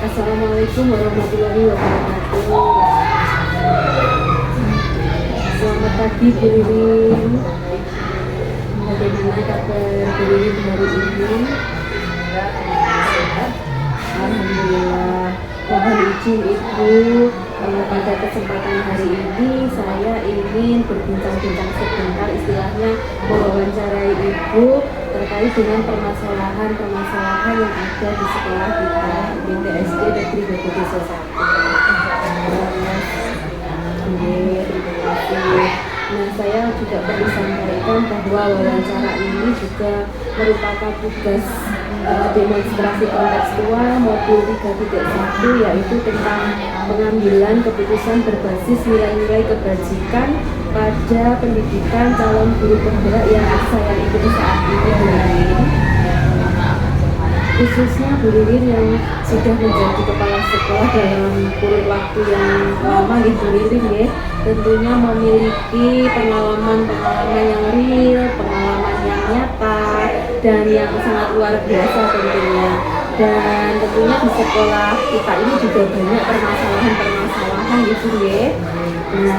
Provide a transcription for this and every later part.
Assalamualaikum warahmatullahi wabarakatuh. Selamat pagi Bu Ririn. Bagaimana kabar Bu Ririn hari ini? Alhamdulillah. Mohon izin Ibu, pada kesempatan hari ini saya ingin berbincang-bincang sebentar, istilahnya mewawancarai Ibu terkait dengan permasalahan-permasalahan yang ada di sekolah kita BTSD Negeri Bogor Desa 1. Terima kasih. Nah, saya juga perlu sampaikan bahwa wawancara ini juga merupakan tugas demonstrasi kontekstual modul 3.1, yaitu tentang pengambilan keputusan berbasis nilai-nilai kebajikan pada pendidikan calon guru penggerak yang saya ikuti saat ini. Khususnya Bu Ririn yang sudah menjadi kepala sekolah dalam kurun waktu yang lama di Bu Ririn ya, tentunya memiliki pengalaman-pengalaman yang real, pengalaman yang nyata dan yang sangat luar biasa tentunya. Dan tentunya di sekolah kita ini juga banyak permasalahan-permasalahan gitu ya. Nah,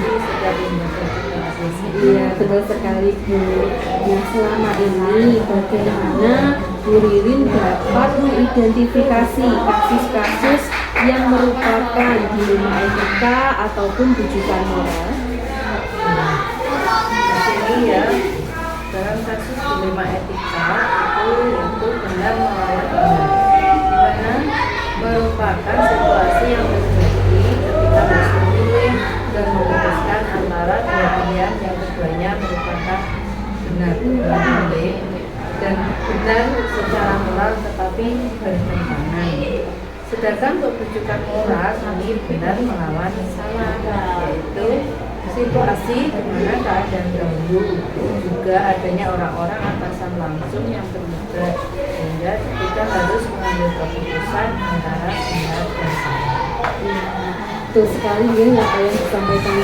iya betul sekali Bu. Nah, selama ini bagaimana Bu Ririn dapat mengidentifikasi kasus-kasus yang merupakan dilema etika ataupun rujukan moral? Jadi ya, dalam kasus dilema etika itu benar melawan benar, di mana merupakan situasi yang terjadi ketika harus memilih dan memutuskan antara dua pilihan yang keduanya merupakan benar dan benar secara moral tetapi bertentangan. Sedangkan untuk rujukan moral ini benar melawan salah, yaitu situasi di mana keadaan dahulu juga adanya orang-orang atasan langsung yang terlibat, sehingga kita harus mengambil keputusan antara benar dan salah. Betul sekali ya apa yang disampaikan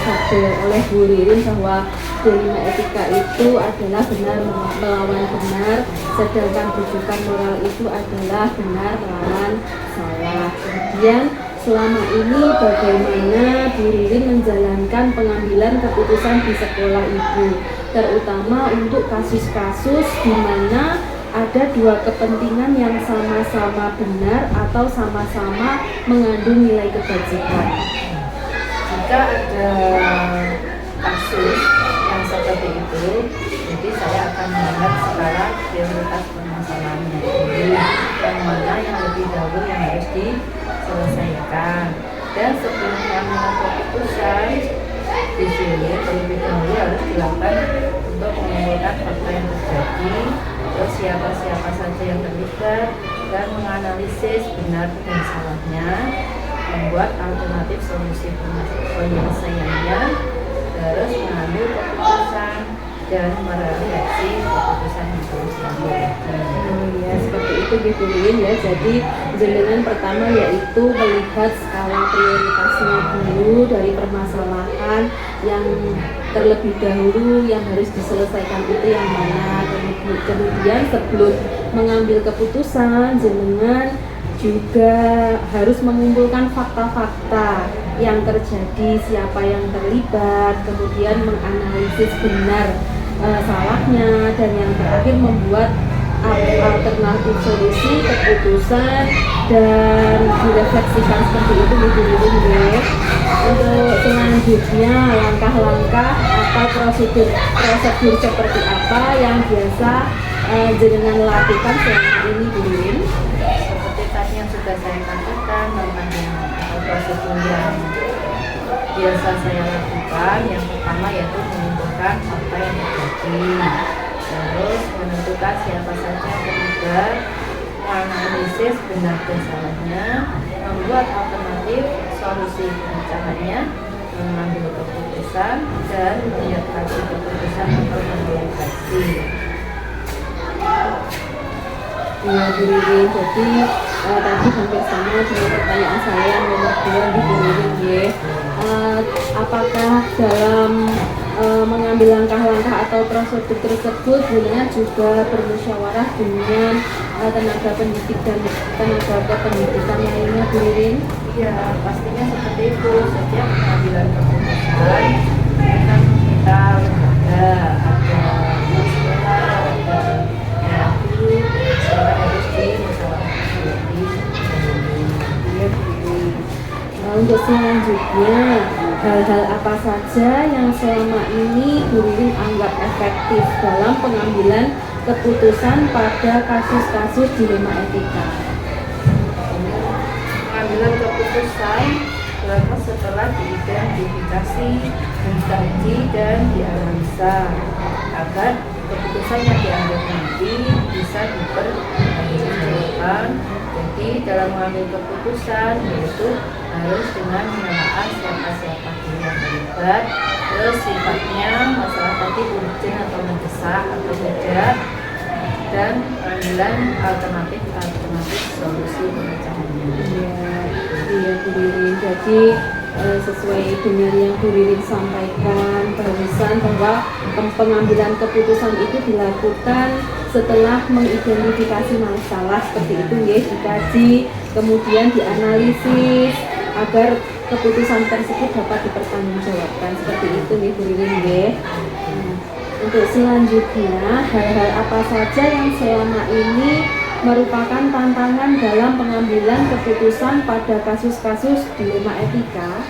oleh Bu Ririn, bahwa dilema etika itu adalah benar melawan benar, sedangkan rujukan moral itu adalah benar melawan salah. Kemudian selama ini bagaimana Bu Ririn menjalankan pengambilan keputusan di sekolah Ibu, terutama untuk kasus-kasus di mana ada dua kepentingan yang sama-sama benar atau sama-sama mengandung nilai kebajikan. Jika ada kasus yang seperti itu, jadi saya akan melihat sekarang prioritas permasalahannya ini, yang mana yang lebih dahulu yang harus diselesaikan. Dan sebelum mengambil keputusan di sini, terlebih dahulu harus dilakukan untuk mengumpulkan fakta yang terjadi, terus siapa-siapa saja yang terlibat, dan menganalisis benar dan salahnya, membuat alternatif solusi penyelesaiannya, terus mengambil keputusan dan merefleksi keputusan itu sendiri. Ya seperti itu gitu ya. Jadi jenengan pertama yaitu melihat skala prioritasnya dulu dari permasalahan yang terlebih dahulu yang harus diselesaikan itu yang mana. Kemudian sebelum mengambil keputusan, jenengan juga harus mengumpulkan fakta-fakta yang terjadi, siapa yang terlibat, kemudian menganalisis benar salahnya, dan yang terakhir membuat alternatif solusi keputusan dan direfleksikan seperti itu gitu ya. Untuk selanjutnya langkah-langkah atau prosedur seperti apa yang biasa jenengan lakukan selama ini Bu? Seperti tadi yang sudah saya katakan, prosedur yang biasa saya lakukan, yang pertama yaitu mengumpulkan fakta yang terjadi, terus menentukan siapa saja yang terlibat, menganalisis benar dan salahnya, membuat alternatif solusi pemecahannya, mengambil keputusan dan menyiapkan keputusan atau merefleksi. Ya Bu Ririn, jadi tadi hampir sama dengan pertanyaan saya yang nomor 2 di Bu Ririn ya. Apakah dalam mengambil langkah-langkah atau prosedur tersebut sebenarnya juga bermusyawarah dengan tenaga pendidik dan tenaga kependidikan lainnya, Bu Ririn? Ya, pastinya seperti itu. Setiap pengambilan keputusan memang kita lembaga, ada sekolah, ada guru, sekolah harus dimusyawarahkan. Iya, Bu Ririn. Nah, untuk selanjutnya, hal-hal apa saja yang selama ini Bu Ririn anggap efektif dalam pengambilan keputusan pada kasus-kasus dilema etika? Pengambilan keputusan dilakukan setelah diidentifikasi, dikaji, dan dianalisa agar keputusan yang diambil nanti bisa dipertanggungjawabkan. Jadi dalam mengambil keputusan yaitu harus dengan mengenal siapa-siapa yang terlibat, terus sifatnya masalah tadi urgent atau mendesak atau tidak, dan pengambilan alternatif solusi pemecahannya. Iya, Bu Ririn. Jadi sesuai dengan yang Bu Ririn sampaikan barusan bahwa pengambilan keputusan itu dilakukan setelah mengidentifikasi masalah seperti itu ya, dikaji, kemudian dianalisis agar keputusan tersebut dapat dipertanggungjawabkan seperti itu nih Bu Ririn ya. Untuk selanjutnya, hal-hal apa saja yang selama ini merupakan tantangan dalam pengambilan keputusan pada kasus-kasus dilema etika?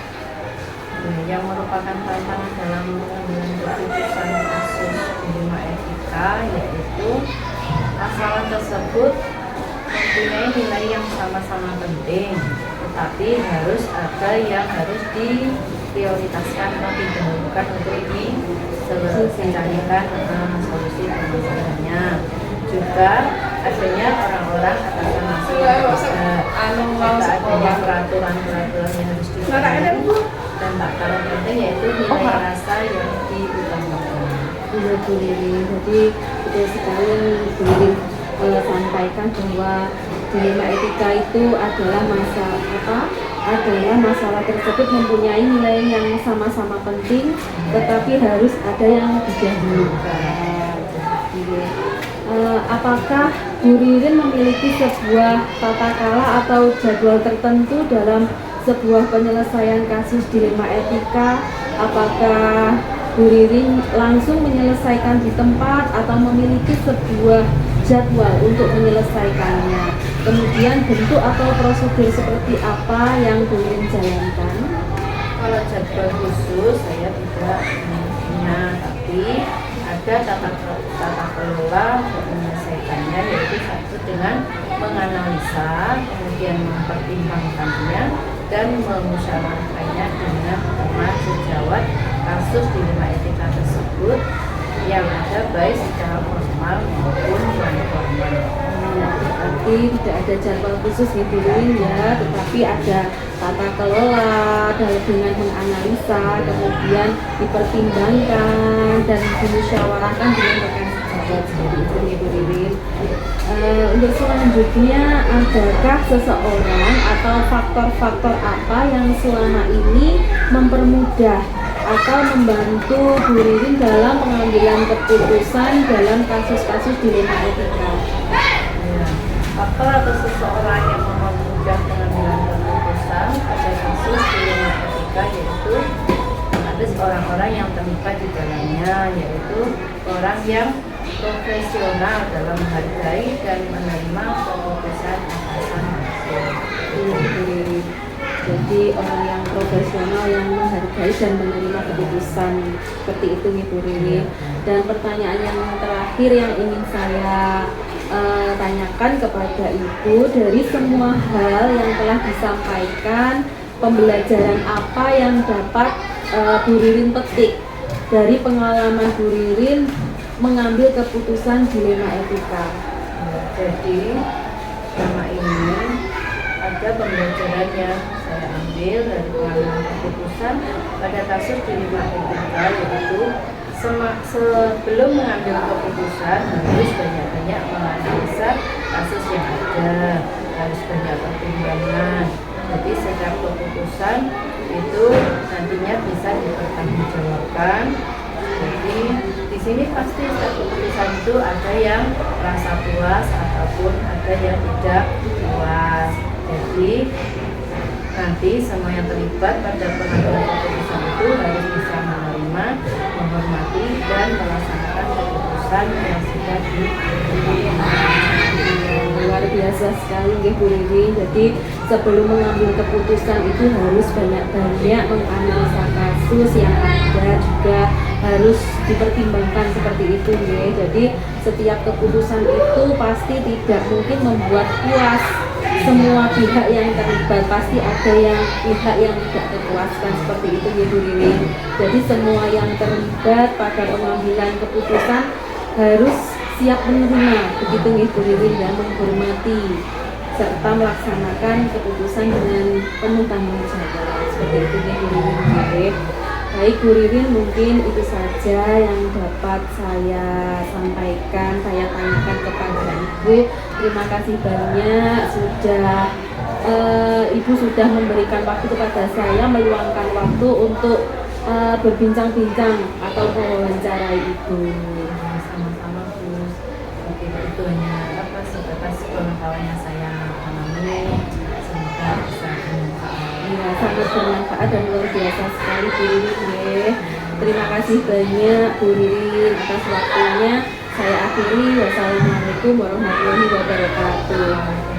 Yang merupakan tantangan dalam pengambilan keputusan kasus dilema etika yaitu masalah tersebut mempunyai nilai yang sama-sama penting, tetapi harus ada yang harus diprioritaskan atau didahulukan untuk dicarikan solusi permasalahannya. Juga adanya orang-orang atasan masalah, adanya peraturan-peraturan yang harus dijalankan, dan tak kalah penting yaitu nilai rasa yang diutamakan. Iya, Bu Ririn. Jadi betul sekali yang Bu Ririn sampaikan bahwa dilema etika itu adalah masalah tersebut mempunyai nilai yang sama-sama penting, tetapi harus ada yang didahulukan. Apakah Bu Ririn memiliki sebuah tata cara atau jadwal tertentu dalam sebuah penyelesaian kasus dilema etika? Apakah Bu Ririn langsung menyelesaikan di tempat atau memiliki sebuah jadwal untuk menyelesaikannya? Kemudian bentuk atau prosedur seperti apa yang Bu Ririn jalankan? Kalau jadwal khusus saya tidak punya, tapi ada tata kelola untuk menyelesaikannya, yaitu satu dengan menganalisa, kemudian mempertimbangkannya dan memusyawarahkannya dengan teman sejawat kasus dilema etika tersebut yang ada baik secara formal maupun non formal. Berarti tidak ada jadwal khusus Bu Ririn ya, tetapi ada tata kelola dengan menganalisa, kemudian dipertimbangkan dan dimusyawarahkan dengan rekan sejawat seperti itu ya Bu Ririn. Untuk selanjutnya, adakah seseorang atau faktor-faktor apa yang selama ini mempermudah atau membantu Bu Ririn dalam pengambilan keputusan dalam kasus-kasus dilema etika? Faktor atau seseorang yang mempermudah pengambilan keputusan pada kasus dilema etika yaitu ada orang-orang yang terlibat di dalamnya, yaitu orang yang profesional dalam menghargai dan menerima keputusan atasan. Jadi orang yang profesional yang menghargai dan menerima keputusan seperti itu Bu Ririn. Dan pertanyaan yang terakhir yang ingin saya tanyakan kepada Ibu, dari semua hal yang telah disampaikan, pembelajaran apa yang dapat Bu Ririn petik dari pengalaman Bu Ririn mengambil keputusan dilema etika? Jadi selama ini ada pembelajaran yang saya ambil dari pengalaman keputusan pada kasus dilema etika, yaitu sebelum mengambil keputusan harus banyak-banyak menganalisa kasus yang ada, harus banyak pertimbangan. Jadi setiap keputusan itu nantinya bisa dipertanggungjawabkan Jadi di sini pasti setiap keputusan itu ada yang rasa puas ataupun ada yang tidak puas. Jadi nanti semua yang terlibat pada pengambilan keputusan itu harus bisa menerima, menghormati dan melaksanakan keputusan yang sudah diberikan. Luar biasa sekali nggih Bu Ririn. Jadi sebelum mengambil keputusan itu harus banyak-banyak menganalisa kasus yang ada, juga harus dipertimbangkan seperti itu nggih. Jadi setiap keputusan itu pasti tidak mungkin membuat puas semua pihak yang terlibat, pasti ada yang pihak yang tidak terpuaskan seperti itu nggih Bu Ririn. Jadi semua yang terlibat pada pengambilan keputusan harus siap menerima, begitu nggih Bu Ririn, dan menghormati serta melaksanakan keputusan dengan penuh tanggung jawab seperti itu nggih Bu Ririn nggih. Baik Bu Ririn, mungkin itu saja yang dapat saya sampaikan, saya tanyakan kepada Ibu. Terima kasih banyak sudah Ibu sudah memberikan waktu kepada saya, meluangkan waktu untuk berbincang-bincang atau mewawancarai Ibu. Sama-sama Gus. Oke, itu hanya sebatas pengetahuan yang saya alami. Semoga bisa bermanfaat. Iya, sangat bermanfaat dan luar biasa sekali Bu Ririn nggih. Terima kasih banyak Bu Ririn atas waktunya. Saya akhiri. Wassalamualaikum warahmatullahi wabarakatuh.